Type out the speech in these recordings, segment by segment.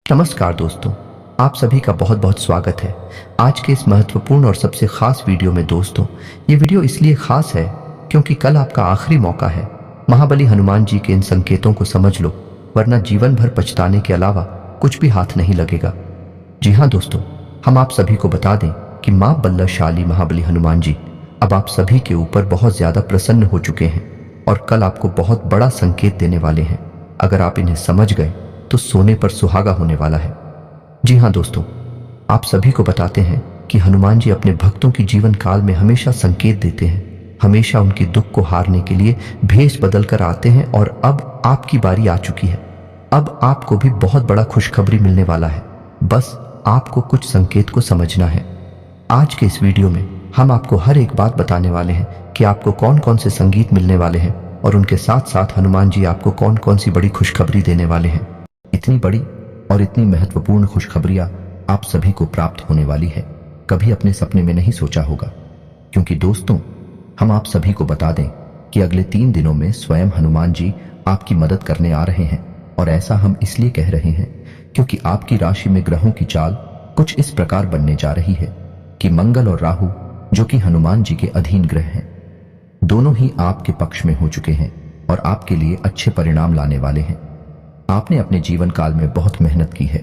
नमस्कार दोस्तों, आप सभी का बहुत बहुत स्वागत है आज के इस महत्वपूर्ण और सबसे खास वीडियो में। दोस्तों, ये वीडियो इसलिए खास है क्योंकि कल आपका आखिरी मौका है। महाबली हनुमान जी के इन संकेतों को समझ लो, वरना जीवन भर पछताने के अलावा कुछ भी हाथ नहीं लगेगा। जी हाँ दोस्तों, हम आप सभी को बता दें कि माँ बल्लशाली महाबली हनुमान जी अब आप सभी के ऊपर बहुत ज्यादा प्रसन्न हो चुके हैं और कल आपको बहुत बड़ा संकेत देने वाले हैं। अगर आप इन्हें समझ गए तो सोने पर सुहागा होने वाला है। जी हाँ दोस्तों, आप सभी को बताते हैं कि हनुमान जी अपने भक्तों की जीवन काल में हमेशा संकेत देते हैं, हमेशा उनके दुख को हारने के लिए भेष बदल कर आते हैं और अब आपकी बारी आ चुकी है। अब आपको भी बहुत बड़ा खुशखबरी मिलने वाला है, बस आपको कुछ संकेत को समझना है। आज के इस वीडियो में हम आपको हर एक बात बताने वाले हैं कि आपको कौन कौन से संगीत मिलने वाले हैं और उनके साथ साथ हनुमान जी आपको कौन कौन सी बड़ी खुशखबरी देने वाले हैं। इतनी बड़ी और इतनी महत्वपूर्ण खुशखबरियां आप सभी को प्राप्त होने वाली है, कभी अपने सपने में नहीं सोचा होगा। क्योंकि दोस्तों, हम आप सभी को बता दें कि अगले 3 दिनों में स्वयं हनुमान जी आपकी मदद करने आ रहे हैं। और ऐसा हम इसलिए कह रहे हैं क्योंकि आपकी राशि में ग्रहों की चाल कुछ इस प्रकार बनने जा रही है कि मंगल और राहु, जो कि हनुमान जी के अधीन ग्रह हैं, दोनों ही आपके पक्ष में हो चुके हैं और आपके लिए अच्छे परिणाम लाने वाले हैं। आपने अपने जीवन काल में बहुत मेहनत की है,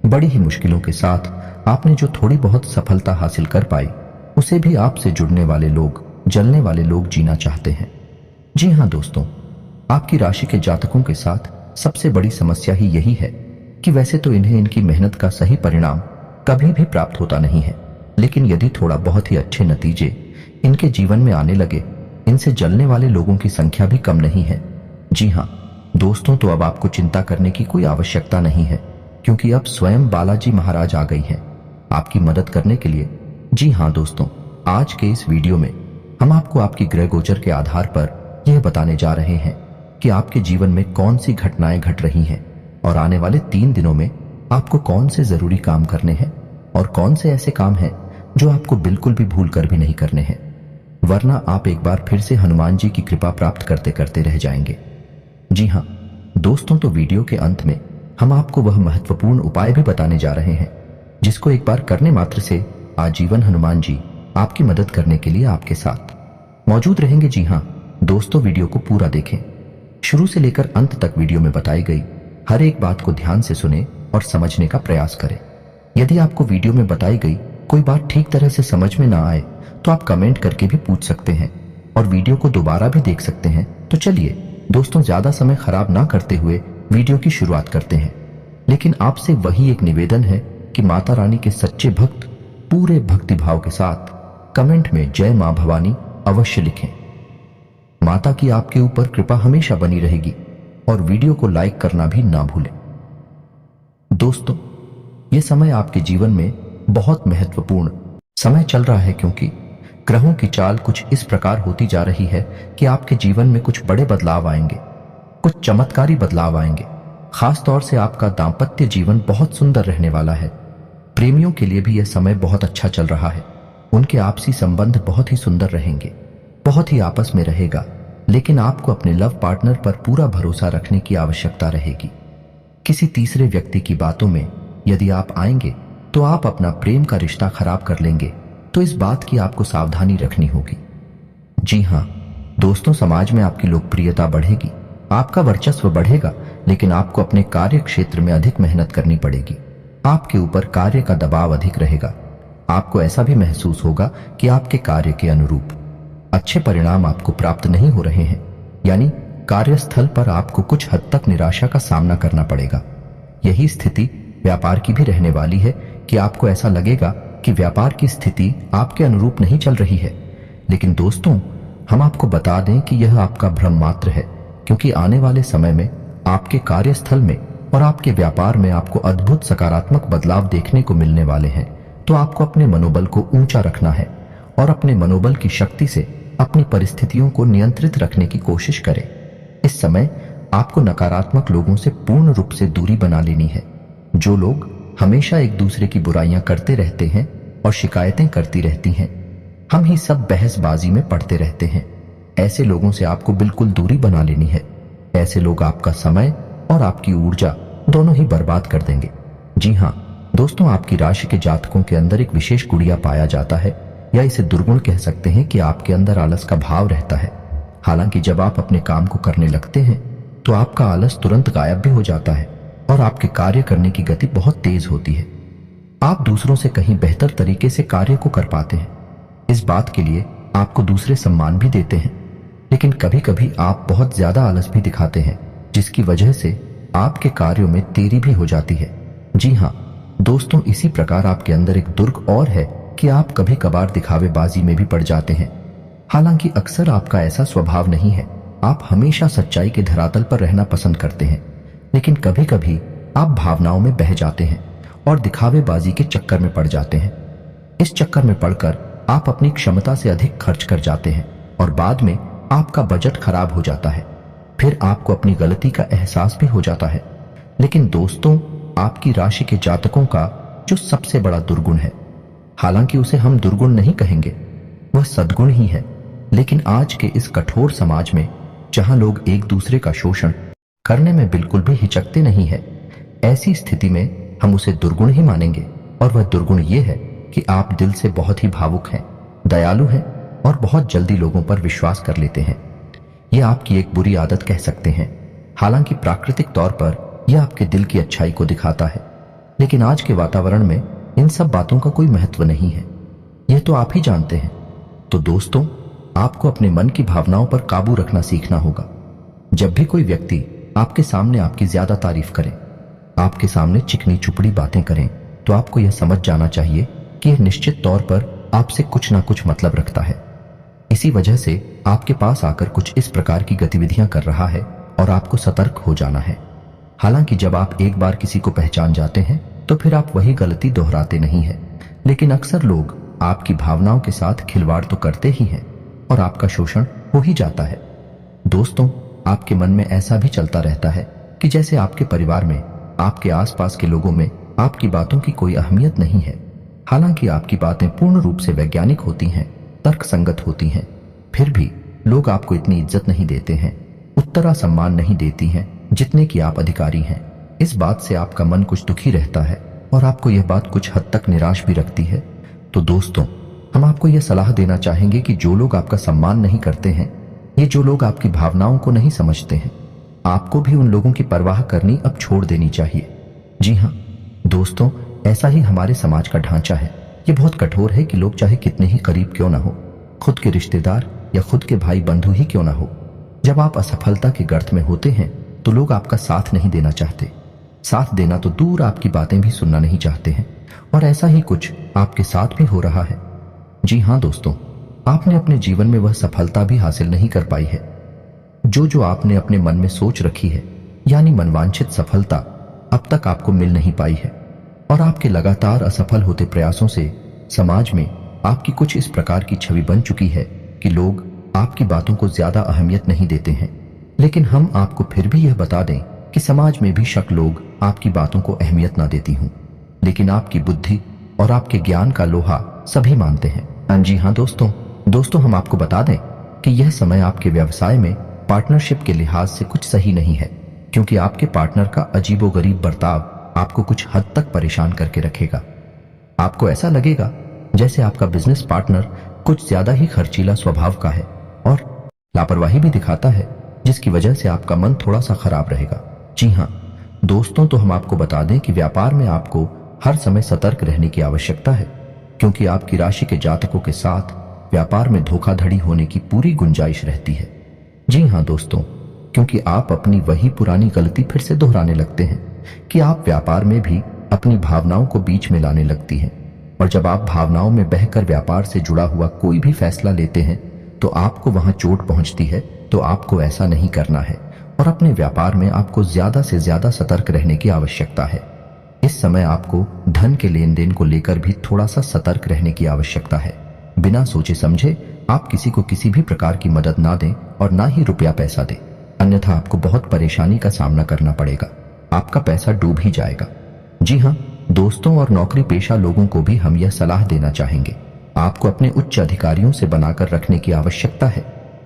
बड़ी ही मुश्किलों के साथ आपने जो थोड़ी बहुत सफलता हासिल कर पाई, उसे भी आपसे जुड़ने वाले लोग, जलने वाले लोग जीना चाहते हैं। जी हाँ दोस्तों, आपकी राशि के जातकों के साथ सबसे बड़ी समस्या ही यही है कि वैसे तो इन्हें इनकी मेहनत का सही परिणाम कभी भी प्राप्त होता नहीं है, लेकिन यदि थोड़ा बहुत ही अच्छे नतीजे इनके जीवन में आने लगे, इनसे जलने वाले लोगों की संख्या भी कम नहीं है। जी हाँ दोस्तों, तो अब आपको चिंता करने की कोई आवश्यकता नहीं है, क्योंकि अब स्वयं बालाजी महाराज आ गई हैं आपकी मदद करने के लिए। जी हाँ दोस्तों, आज के इस वीडियो में हम आपको आपकी ग्रह गोचर के आधार पर यह बताने जा रहे हैं कि आपके जीवन में कौन सी घटनाएं घट रही हैं और आने वाले 3 दिनों में आपको कौन से जरूरी काम करने हैं और कौन से ऐसे काम हैं जो आपको बिल्कुल भी भूल कर भी नहीं करने हैं, वरना आप एक बार फिर से हनुमान जी की कृपा प्राप्त करते करते रह जाएंगे। जी हाँ दोस्तों, तो वीडियो के अंत में हम आपको वह महत्वपूर्ण उपाय भी बताने जा रहे हैं जिसको एक बार करने मात्र से आजीवन हनुमान जी आपकी मदद करने के लिए आपके साथ मौजूद रहेंगे। जी हाँ दोस्तों, वीडियो को पूरा देखें, शुरू से लेकर अंत तक वीडियो में बताई गई हर एक बात को ध्यान से सुने और समझने का प्रयास करें। यदि आपको वीडियो में बताई गई कोई बात ठीक तरह से समझ में ना आए तो आप कमेंट करके भी पूछ सकते हैं और वीडियो को दोबारा भी देख सकते हैं। तो चलिए दोस्तों, ज्यादा समय खराब ना करते हुए वीडियो की शुरुआत करते हैं। लेकिन आपसे वही एक निवेदन है कि माता रानी के सच्चे भक्त पूरे भक्ति भाव के साथ कमेंट में जय मां भवानी अवश्य लिखें। माता की आपके ऊपर कृपा हमेशा बनी रहेगी और वीडियो को लाइक करना भी ना भूलें। दोस्तों, यह समय आपके जीवन में बहुत महत्वपूर्ण समय चल रहा है, क्योंकि ग्रहों की चाल कुछ इस प्रकार होती जा रही है कि आपके जीवन में कुछ बड़े बदलाव आएंगे, कुछ चमत्कारी बदलाव आएंगे। खास तौर से आपका दांपत्य जीवन बहुत सुंदर रहने वाला है। प्रेमियों के लिए भी यह समय बहुत अच्छा चल रहा है। उनके आपसी संबंध बहुत ही सुंदर रहेंगे, बहुत ही आपस में रहेगा। लेकिन आपको अपने लव पार्टनर पर पूरा भरोसा रखने की आवश्यकता रहेगी। किसी तीसरे व्यक्ति की बातों में यदि आप आएंगे तो आप अपना प्रेम का रिश्ता खराब कर लेंगे, तो इस बात की आपको सावधानी रखनी होगी। जी हाँ दोस्तों, समाज में आपकी लोकप्रियता बढ़ेगी, आपका वर्चस्व बढ़ेगा, लेकिन आपको अपने कार्य क्षेत्र में अधिक मेहनत करनी पड़ेगी। आपके ऊपर कार्य का दबाव अधिक रहेगा। आपको ऐसा भी महसूस होगा कि आपके कार्य के अनुरूप अच्छे परिणाम आपको प्राप्त नहीं हो रहे हैं, यानी कार्यस्थल पर आपको कुछ हद तक निराशा का सामना करना पड़ेगा। यही स्थिति व्यापार की भी रहने वाली है कि आपको ऐसा लगेगा कि व्यापार की स्थिति आपके अनुरूप नहीं चल रही है। लेकिन दोस्तों, हम आपको बता दें कि यह आपका भ्रम मात्र है, क्योंकि आने वाले समय में आपके कार्यस्थल में और आपके व्यापार में आपको अद्भुत सकारात्मक बदलाव देखने को मिलने वाले हैं। तो आपको अपने मनोबल को ऊंचा रखना है और अपने मनोबल की शक्ति से अपनी परिस्थितियों को नियंत्रित रखने की कोशिश करें। इस समय आपको नकारात्मक लोगों से पूर्ण रूप से दूरी बना लेनी है। जो लोग हमेशा एक दूसरे की बुराइयां करते रहते हैं और शिकायतें करती रहती हैं, हम ही सब बहसबाजी में पड़ते रहते हैं, ऐसे लोगों से आपको बिल्कुल दूरी बना लेनी है। ऐसे लोग आपका समय और आपकी ऊर्जा दोनों ही बर्बाद कर देंगे। जी हाँ दोस्तों, आपकी राशि के जातकों के अंदर एक विशेष गुड़िया पाया जाता है, या इसे दुर्गुण कह सकते हैं कि आपके अंदर आलस का भाव रहता है। हालांकि जब आप अपने काम को करने लगते हैं तो आपका आलस तुरंत गायब भी हो जाता है और आपके कार्य करने की गति बहुत तेज होती है। आप दूसरों से कहीं बेहतर तरीके से कार्य को कर पाते हैं। इस बात के लिए आपको दूसरे सम्मान भी देते हैं, लेकिन कभी कभी आप बहुत ज्यादा आलस भी दिखाते हैं, जिसकी वजह से आपके कार्यों में देरी भी हो जाती है। जी हाँ दोस्तों, इसी प्रकार आपके अंदर एक दुर्ग और है कि आप कभी कभार दिखावेबाजी में भी पड़ जाते हैं। हालांकि अक्सर आपका ऐसा स्वभाव नहीं है, आप हमेशा सच्चाई के धरातल पर रहना पसंद करते हैं, लेकिन कभी कभी आप भावनाओं में बह जाते हैं और दिखावेबाजी के चक्कर में पड़ जाते हैं। इस चक्कर में पड़कर आप अपनी क्षमता से अधिक खर्च कर जाते हैं और बाद में आपका बजट खराब हो जाता है। फिर आपको अपनी गलती का एहसास भी हो जाता है। लेकिन दोस्तों, आपकी राशि के जातकों का जो सबसे बड़ा दुर्गुण है, हालांकि उसे हम दुर्गुण नहीं कहेंगे, वह सद्गुण ही है। लेकिन आज के इस कठोर समाज में, जहां लोग एक दूसरे का शोषण करने में बिल्कुल भी हिचकते नहीं है, ऐसी स्थिति में हम उसे दुर्गुण ही मानेंगे। और वह दुर्गुण ये है कि आप दिल से बहुत ही भावुक हैं, दयालु हैं और बहुत जल्दी लोगों पर विश्वास कर लेते हैं। यह आपकी एक बुरी आदत कह सकते हैं। हालांकि प्राकृतिक तौर पर यह आपके दिल की अच्छाई को दिखाता है, लेकिन आज के वातावरण में इन सब बातों का कोई महत्व नहीं है, यह तो आप ही जानते हैं। तो दोस्तों, आपको अपने मन की भावनाओं पर काबू रखना सीखना होगा। जब भी कोई व्यक्ति आपके सामने आपकी ज्यादा तारीफ करे, आपके सामने चिकनी चुपड़ी बातें करें, तो आपको यह समझ जाना चाहिए कि यह निश्चित तौर पर आपसे कुछ ना कुछ मतलब रखता है। इसी वजह से आपके पास आकर कुछ इस प्रकार की गतिविधियां कर रहा है और आपको सतर्क हो जाना है। हालांकि जब आप एक बार किसी को पहचान जाते हैं तो फिर आप वही गलती दोहराते नहीं हैं, लेकिन अक्सर लोग आपकी भावनाओं के साथ खिलवाड़ तो करते ही हैं और आपका शोषण हो ही जाता है। दोस्तों, आपके मन में ऐसा भी चलता रहता है कि जैसे आपके परिवार में, आपके आसपास के लोगों में आपकी बातों की कोई अहमियत नहीं है। हालांकि आपकी बातें पूर्ण रूप से वैज्ञानिक होती हैं, तर्कसंगत होती हैं, फिर भी लोग आपको इतनी इज्जत नहीं देते हैं, उतना सम्मान नहीं देती हैं जितने कि आप अधिकारी हैं। इस बात से आपका मन कुछ दुखी रहता है और आपको यह बात कुछ हद तक निराश भी रखती है। तो दोस्तों, हम आपको यह सलाह देना चाहेंगे कि जो लोग आपका सम्मान नहीं करते हैं, ये जो लोग आपकी भावनाओं को नहीं समझते हैं, आपको भी उन लोगों की परवाह करनी अब छोड़ देनी चाहिए। जी हाँ दोस्तों, ऐसा ही हमारे समाज का ढांचा है। ये बहुत कठोर है कि लोग चाहे कितने ही करीब क्यों ना हो, खुद के रिश्तेदार या खुद के भाई बंधु ही क्यों ना हो, जब आप असफलता के गर्त में होते हैं तो लोग आपका साथ नहीं देना चाहते। साथ देना तो दूर, आपकी बातें भी सुनना नहीं चाहते हैं। और ऐसा ही कुछ आपके साथ भी हो रहा है। जी हाँ दोस्तों, आपने अपने जीवन में वह सफलता भी हासिल नहीं कर पाई है जो आपने अपने मन में सोच रखी है, यानी मनवांछित सफलता अब तक आपको मिल नहीं पाई है। और आपके लगातार असफल होते प्रयासों से समाज में आपकी कुछ इस प्रकार की छवि बन चुकी है कि लोग आपकी बातों को ज्यादा अहमियत नहीं देते हैं। लेकिन हम आपको फिर भी यह बता दें कि समाज में भी शक लोग आपकी बातों को अहमियत ना देती हूं, लेकिन आपकी बुद्धि और आपके ज्ञान का लोहा सभी मानते हैं। जी हाँ दोस्तों, हम आपको बता दें कि यह समय आपके व्यवसाय में पार्टनरशिप के लिहाज से कुछ सही नहीं है, क्योंकि आपके पार्टनर का अजीबोगरीब बर्ताव आपको कुछ हद तक परेशान करके रखेगा। आपको ऐसा लगेगा जैसे आपका बिजनेस पार्टनर कुछ ज्यादा ही खर्चीला स्वभाव का है और लापरवाही भी दिखाता है, जिसकी वजह से आपका मन थोड़ा सा खराब रहेगा। जी हाँ दोस्तों, तो हम आपको बता दें कि व्यापार में आपको हर समय सतर्क रहने की आवश्यकता है, क्योंकि आपकी राशि के जातकों के साथ व्यापार में धोखाधड़ी होने की पूरी गुंजाइश रहती है। जी हाँ दोस्तों, क्योंकि आप अपनी वही पुरानी गलती फिर से दोहराने लगते हैं कि आप व्यापार में भी अपनी भावनाओं को बीच में लाने लगती हैं। और जब आप भावनाओं में बहकर व्यापार से जुड़ा हुआ कोई भी फैसला लेते हैं तो आपको वहां चोट पहुंचती है। तो आपको ऐसा नहीं करना है और अपने व्यापार में आपको ज्यादा से ज्यादा सतर्क रहने की आवश्यकता है। इस समय आपको धन के लेन देन को लेकर भी थोड़ा सा सतर्क रहने की आवश्यकता है। बिना सोचे समझे आप किसी को किसी भी प्रकार की मदद ना दें और ना ही रुपया पैसा दें, अन्यथा आपको बहुत परेशानी का सामना करना पड़ेगा, आपका पैसा डूब ही जाएगा। जी हाँ दोस्तों, और नौकरी पेशा लोगों को भी हम यह सलाह देना चाहेंगे, आपको अपने उच्च अधिकारियों से बनाकर रखने की आवश्यकता है।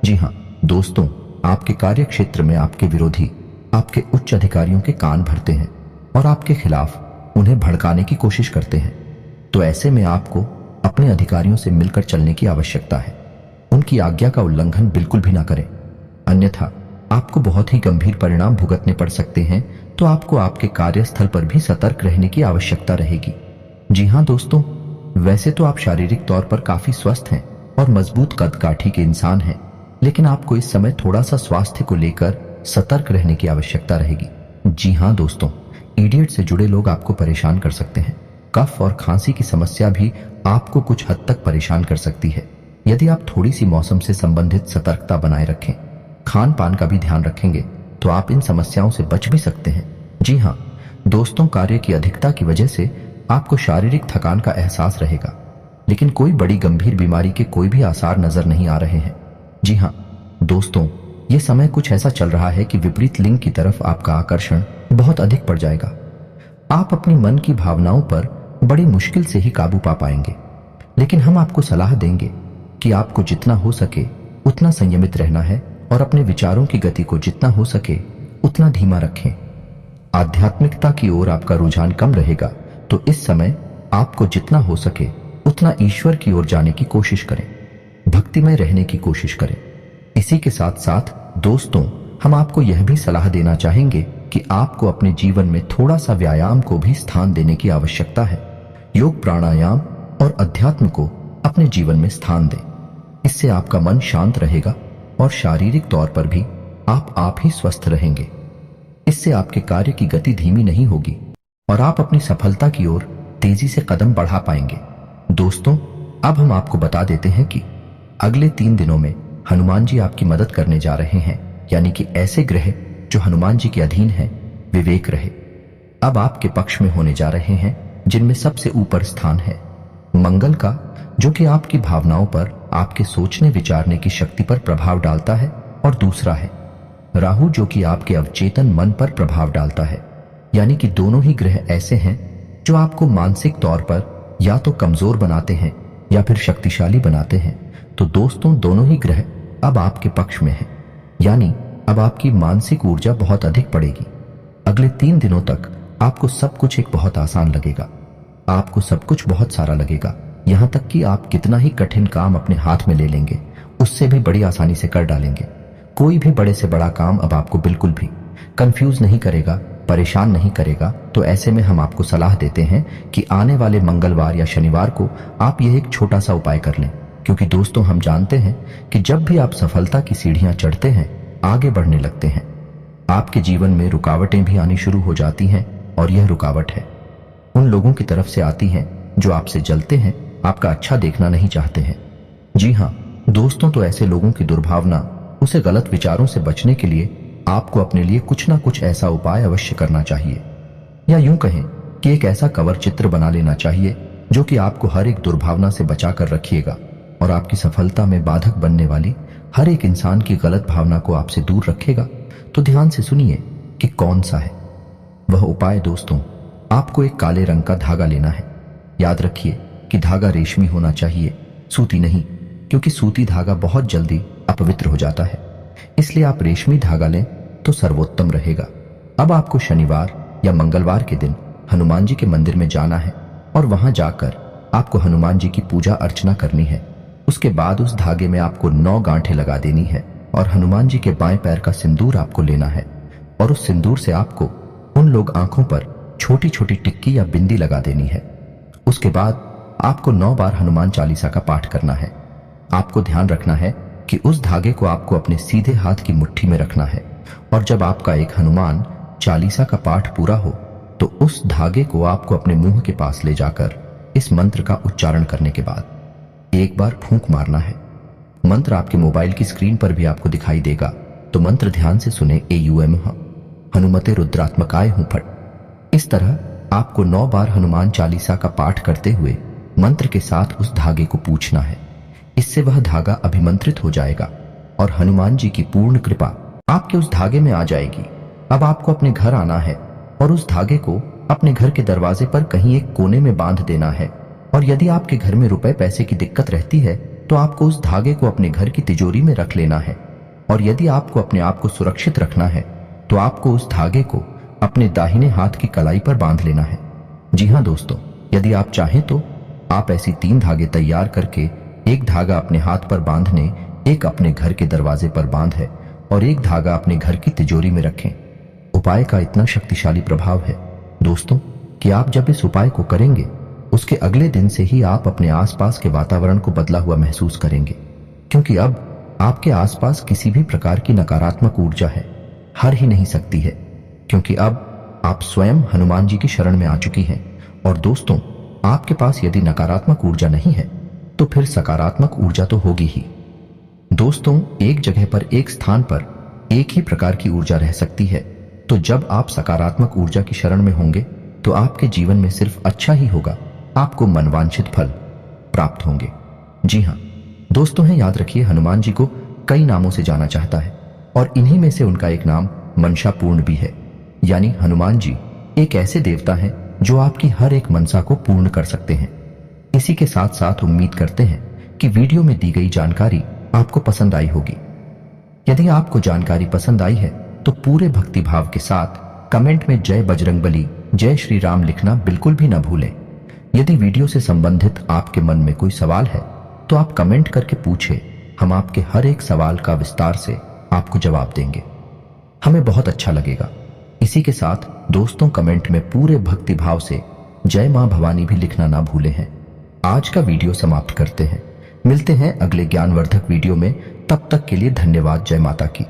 जी हाँ दोस्तों, आपके कार्य क्षेत्र में आपके विरोधी आपके उच्च अधिकारियों के कान भरते हैं और आपके खिलाफ उन्हें भड़काने की कोशिश करते हैं। तो ऐसे में आपको अपने अधिकारियों से मिलकर चलने की आवश्यकता है। उनकी आज्ञा का उल्लंघन बिल्कुल भी ना करें, अन्यथा आपको बहुत ही गंभीर परिणाम भुगतने पड़ सकते हैं। तो आपको आपके कार्यस्थल पर भी सतर्क रहने की आवश्यकता रहेगी। जी हाँ दोस्तों, वैसे तो आप शारीरिक तौर पर काफी स्वस्थ हैं और मजबूत कदकाठी के इंसान हैं, लेकिन आपको इस समय थोड़ा सा स्वास्थ्य को लेकर सतर्क रहने की आवश्यकता रहेगी। जी हाँ दोस्तों, इडियट से जुड़े लोग आपको परेशान कर सकते हैं। कफ और खांसी की समस्या भी आपको कुछ हद तक परेशान कर सकती है। यदि आप थोड़ी सी मौसम से संबंधित सतर्कता बनाए रखें, खान पान का भी ध्यान रखेंगे, तो आप इन समस्याओं से बच भी सकते हैं। जी हाँ दोस्तों, कार्य की अधिकता की वजह से आपको शारीरिक थकान का एहसास रहेगा, लेकिन कोई बड़ी गंभीर बीमारी के कोई भी आसार नजर नहीं आ रहे हैं। जी हाँ दोस्तों, ये समय कुछ ऐसा चल रहा है कि विपरीत लिंग की तरफ आपका आकर्षण बहुत अधिक पड़ जाएगा। आप अपनी मन की भावनाओं पर बड़ी मुश्किल से ही काबू पा पाएंगे, लेकिन हम आपको सलाह देंगे कि आपको जितना हो सके उतना संयमित रहना है और अपने विचारों की गति को जितना हो सके उतना धीमा रखें। आध्यात्मिकता की ओर आपका रुझान कम रहेगा, तो इस समय आपको जितना हो सके उतना ईश्वर की ओर जाने की कोशिश करें, भक्तिमय रहने की कोशिश करें। इसी के साथ साथ दोस्तों, हम आपको यह भी सलाह देना चाहेंगे कि आपको अपने जीवन में थोड़ा सा व्यायाम को भी स्थान देने की आवश्यकता है। योग, प्राणायाम और अध्यात्म को अपने जीवन में स्थान दें। इससे आपका मन शांत रहेगा और शारीरिक तौर पर भी आप ही स्वस्थ रहेंगे। इससे आपके कार्य की गति धीमी नहीं होगी और आप अपनी सफलता की ओर तेजी से कदम बढ़ा पाएंगे। दोस्तों, अब हम आपको बता देते हैं कि अगले 3 दिनों में हनुमान जी आपकी मदद करने जा रहे हैं, यानी कि ऐसे ग्रह जो हनुमान जी के अधीन हैं, विवेक रहे अब आपके पक्ष में होने जा रहे हैं, जिनमें सबसे ऊपर स्थान है मंगल का, जो कि आपकी भावनाओं पर, आपके सोचने विचारने की शक्ति पर प्रभाव डालता है, और दूसरा है राहु, जो कि आपके अवचेतन मन पर प्रभाव डालता है। यानी कि दोनों ही ग्रह ऐसे हैं जो आपको मानसिक तौर पर या तो कमजोर बनाते हैं या फिर शक्तिशाली बनाते हैं। तो दोस्तों, दोनों ही ग्रह अब आपके पक्ष में हैं, यानी अब आपकी मानसिक ऊर्जा बहुत अधिक बढ़ेगी। अगले 3 दिनों तक आपको सब कुछ एक बहुत आसान लगेगा, आपको सब कुछ बहुत सारा लगेगा, यहां तक कि आप कितना ही कठिन काम अपने हाथ में ले लेंगे उससे भी बड़ी आसानी से कर डालेंगे। कोई भी बड़े से बड़ा काम अब आपको बिल्कुल भी कंफ्यूज नहीं करेगा, परेशान नहीं करेगा। तो ऐसे में हम आपको सलाह देते हैं कि आने वाले मंगलवार या शनिवार को आप यह एक छोटा सा उपाय कर लें, क्योंकि दोस्तों, हम जानते हैं कि जब भी आप सफलता की सीढ़ियां चढ़ते हैं, आगे बढ़ने लगते हैं, आपके जीवन में रुकावटें भी आनी शुरू हो जाती हैं, और यह रुकावट है उन लोगों की तरफ से आती है जो आपसे जलते हैं, आपका अच्छा देखना नहीं चाहते हैं। जी हाँ दोस्तों, तो ऐसे लोगों की दुर्भावना, उसे गलत विचारों से बचने के लिए आपको अपने लिए कुछ ना कुछ ऐसा उपाय अवश्य करना चाहिए, या यूं कहें कि एक ऐसा कवर चित्र बना लेना चाहिए जो कि आपको हर एक दुर्भावना से बचा कर रखिएगा और आपकी सफलता में बाधक बनने वाली हर एक इंसान की गलत भावना को आपसे दूर रखेगा। तो ध्यान से सुनिए कि कौन सा है वह उपाय। दोस्तों, आपको एक काले रंग का धागा लेना है। याद रखिए कि धागा रेशमी होना चाहिए, सूती नहीं, क्योंकि सूती धागा बहुत जल्दी अपवित्र हो जाता है। इसलिए आप रेशमी धागा लें तो सर्वोत्तम रहेगा। अब आपको शनिवार या मंगलवार के दिन हनुमान जी के मंदिर में जाना है और वहां जाकर आपको हनुमान जी की पूजा अर्चना करनी है। उसके बाद उस धागे में आपको 9 गांठें लगा देनी है और हनुमान जी के बाएं पैर का सिंदूर आपको लेना है, और उस सिंदूर से आपको उन लोग आंखों पर छोटी छोटी टिक्की या बिंदी लगा देनी है। उसके बाद आपको 9 बार हनुमान चालीसा का पाठ करना है। आपको ध्यान रखना है कि उस धागे को आपको अपने सीधे हाथ की मुट्ठी में रखना है, और जब आपका एक हनुमान चालीसा का पाठ पूरा हो तो उस धागे को आपको अपने मुंह के पास ले जाकर इस मंत्र का उच्चारण करने के बाद एक बार फूंक मारना है। मंत्र आपके मोबाइल की स्क्रीन पर भी आपको दिखाई देगा, तो मंत्र ध्यान से सुने। AUM हनुमते रुद्रात्मकाय हूं फट। इस तरह आपको 9 बार हनुमान चालीसा का पाठ करते हुए मंत्र के साथ उस धागे को पूछना है। इससे वह धागा अभिमंत्रित हो जाएगा और हनुमान जी की पूर्ण कृपा आपके उस धागे में आ जाएगी। अब आपको अपने घर आना है और उस धागे को अपने घर के दरवाजे पर कहीं एक कोने में बांध देना है। और यदि आपके घर में रुपए पैसे की दिक्कत रहती है तो आपको उस धागे को अपने घर की तिजोरी में रख लेना है। और यदि आपको अपने आप को सुरक्षित रखना है तो आपको उस धागे को अपने दाहिने हाथ की कलाई पर बांध लेना है। जी हाँ दोस्तों, यदि आप चाहें तो आप ऐसी 3 धागे तैयार करके एक धागा अपने हाथ पर बांधने, एक अपने घर के दरवाजे पर बांधे और एक धागा अपने घर की तिजोरी में रखें। उपाय का इतना शक्तिशाली प्रभाव है दोस्तों कि आप जब इस उपाय को करेंगे उसके अगले दिन से ही आप अपने आसपास के वातावरण को बदला हुआ महसूस करेंगे, क्योंकि अब आपके आसपास किसी भी प्रकार की नकारात्मक ऊर्जा है हर ही नहीं सकती है, क्योंकि अब आप स्वयं हनुमान जी की शरण में आ चुकी हैं। और दोस्तों, आपके पास यदि नकारात्मक ऊर्जा नहीं है तो फिर सकारात्मक ऊर्जा तो होगी ही। दोस्तों, एक जगह पर, एक स्थान पर एक ही प्रकार की ऊर्जा रह सकती है, तो जब आप सकारात्मक ऊर्जा की शरण में होंगे तो आपके जीवन में सिर्फ अच्छा ही होगा, आपको मनवांछित फल प्राप्त होंगे। जी हाँ दोस्तों, याद रखिए, हनुमान जी को कई नामों से जाना चाहता है और इन्हीं में से उनका एक नाम मनसापूर्ण भी है, यानी हनुमान जी एक ऐसे देवता हैं जो आपकी हर एक मनसा को पूर्ण कर सकते हैं। इसी के साथ साथ उम्मीद करते हैं कि वीडियो में दी गई जानकारी आपको पसंद आई होगी। यदि आपको जानकारी पसंद आई है तो पूरे भक्ति भाव के साथ कमेंट में जय बजरंगबली, जय श्री राम लिखना बिल्कुल भी न भूलें। यदि वीडियो से संबंधित आपके मन में कोई सवाल है तो आप कमेंट करके पूछें, हम आपके हर एक सवाल का विस्तार से आपको जवाब देंगे, हमें बहुत अच्छा लगेगा। इसी के साथ दोस्तों, कमेंट में पूरे भक्ति भाव से जय मां भवानी भी लिखना ना भूलें हैं। आज का वीडियो समाप्त करते हैं, मिलते हैं अगले ज्ञानवर्धक वीडियो में, तब तक के लिए धन्यवाद। जय माता की।